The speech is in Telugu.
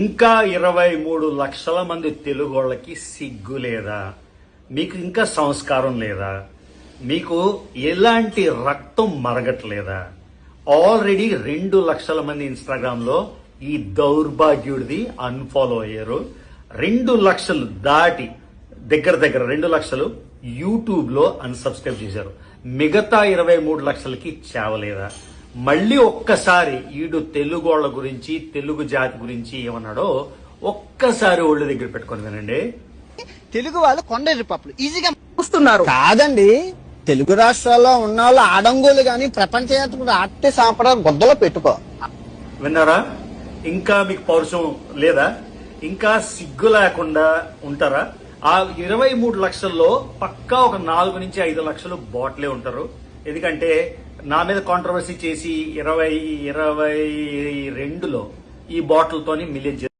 ఇంకా 23 లక్షల మంది తెలుగు వాళ్ళకి సిగ్గు లేదా? మీకు ఇంకా సంస్కారం లేదా? మీకు ఎలాంటి రక్తం మరగట్లేదా? ఆల్రెడీ 2 లక్షల మంది ఇన్స్టాగ్రామ్ లో ఈ దౌర్భాగ్యుడిది అన్ఫాలో అయ్యారు. 2 లక్షలు దాటి దగ్గర 2 లక్షలు యూట్యూబ్ లో అన్సబ్స్క్రైబ్ చేశారు. మిగతా 23 లక్షలకి చావలేదా? మళ్ళీ ఒక్కసారి ఈడు తెలుగు వాళ్ళ గురించి, తెలుగు జాతి గురించి ఏమన్నాడో ఒక్కసారి ఒళ్ళు దగ్గర పెట్టుకొని వినండి. తెలుగు వాళ్ళు కొండరి పప్పులు ఈజీగా చూస్తున్నారు కాదండి. తెలుగు రాష్ట్రాల్లో ఉన్న వాళ్ళు ఆడంగోలు గాని ప్రపంచవ్యాప్తంగా ఆర్టే సాంప్రదాయం గొద్దలో పెట్టుకో. విన్నారా? ఇంకా మీకు పౌరుషం లేదా? ఇంకా సిగ్గు లేకుండా ఉంటారా? ఆ 23 లక్షల్లో పక్కా ఒక 4 నుంచి 5 లక్షలు బాట్లే ఉంటారు. ఎందుకంటే నా మీద కాంట్రవర్సీ చేసి 2022లో ఈ బాటిల్తోని మిలియన్